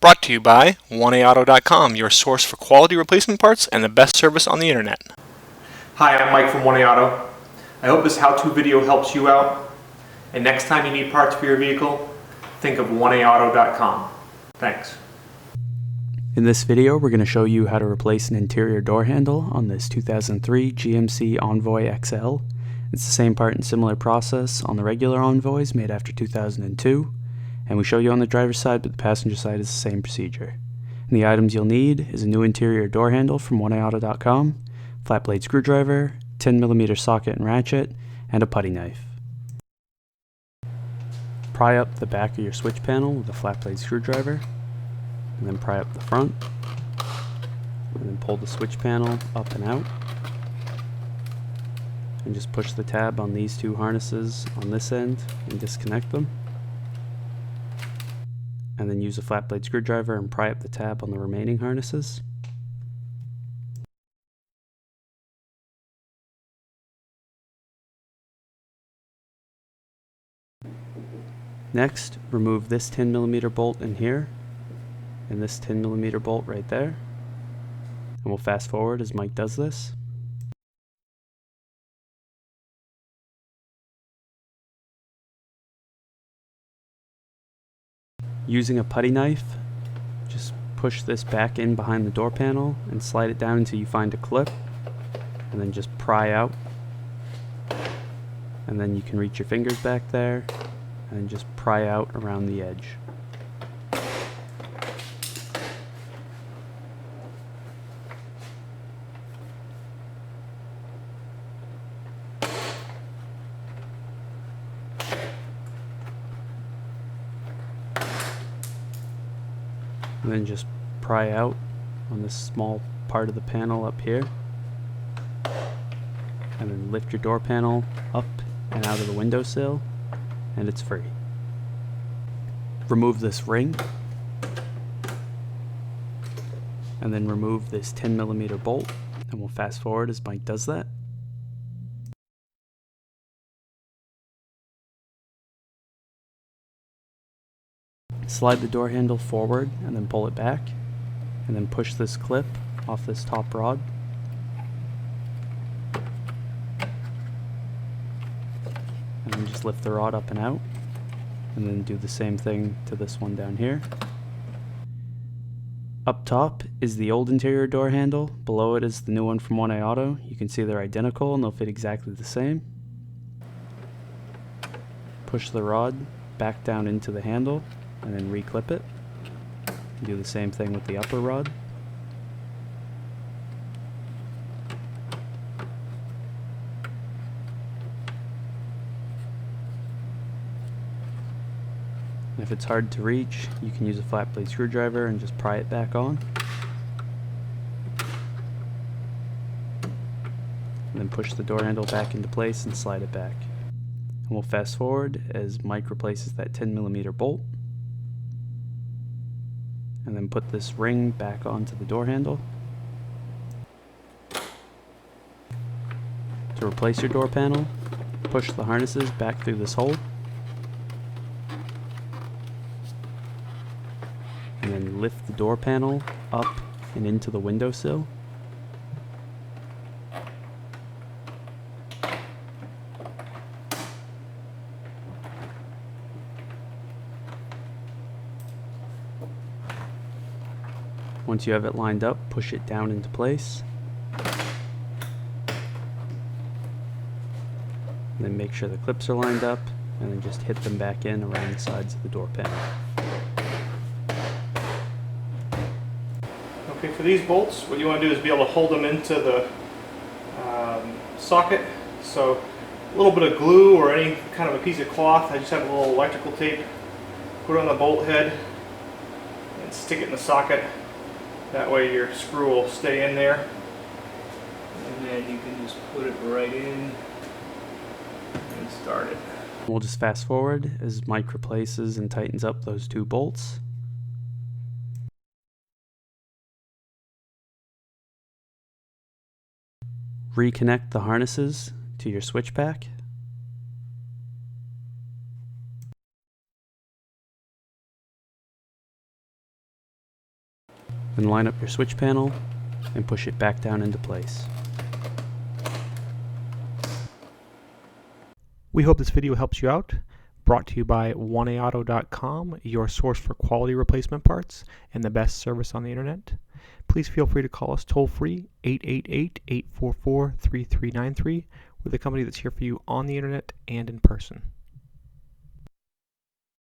Brought to you by 1AAuto.com, your source for quality replacement parts and the best service on the internet. Hi, I'm Mike from 1AAuto. I hope this how-to video helps you out. And next time you need parts for your vehicle, think of 1AAuto.com. Thanks. In this video, we're going to show you how to replace an interior door handle on this 2003 GMC Envoy XL. It's the same part and similar process on the regular Envoys made after 2002. And we show you on the driver's side, but the passenger side is the same procedure. And the items you'll need is a new interior door handle from 1AAuto.com, flat blade screwdriver, 10mm socket and ratchet, and a putty knife. Pry up the back of your switch panel with a flat blade screwdriver, and then pry up the front, and then pull the switch panel up and out, and just push the tab on these two harnesses on this end and disconnect them. And then use a flat blade screwdriver and pry up the tab on the remaining harnesses. Next, remove this 10mm bolt in here and this 10mm bolt right there. And we'll fast forward as Mike does this. Using a putty knife, just push this back in behind the door panel and slide it down until you find a clip, and then just pry out. And then you can reach your fingers back there and just pry out around the edge. And then just pry out on this small part of the panel up here, and then lift your door panel up and out of the windowsill, and it's free. Remove this ring, and then remove this 10mm bolt, and we'll fast forward as Mike does that. Slide the door handle forward and then pull it back, and then push this clip off this top rod. And then just lift the rod up and out, and then do the same thing to this one down here. Up top is the old interior door handle, below it is the new one from 1AAuto. You can see they're identical and they'll fit exactly the same. Push the rod back down into the handle and then reclip it. Do the same thing with the upper rod. And if it's hard to reach, you can use a flat blade screwdriver and just pry it back on. And then push the door handle back into place and slide it back. And we'll fast forward as Mike replaces that 10mm bolt. And then put this ring back onto the door handle. To replace your door panel, push the harnesses back through this hole. And then lift the door panel up and into the windowsill. Once you have it lined up, push it down into place. And then make sure the clips are lined up, and then just hit them back in around the sides of the door panel. Okay, for these bolts, what you want to do is be able to hold them into the socket. So a little bit of glue or any kind of a piece of cloth. I just have a little electrical tape. Put it on the bolt head and stick it in the socket. That way your screw will stay in there. And then you can just put it right in and start it. We'll just fast forward as Mike replaces and tightens up those two bolts. Reconnect the harnesses to your switch pack. Then line up your switch panel and push it back down into place. We hope this video helps you out. Brought to you by 1AAuto.com, your source for quality replacement parts and the best service on the internet. Please feel free to call us toll free 888-844-3393. We're the company that's here for you on the internet and in person.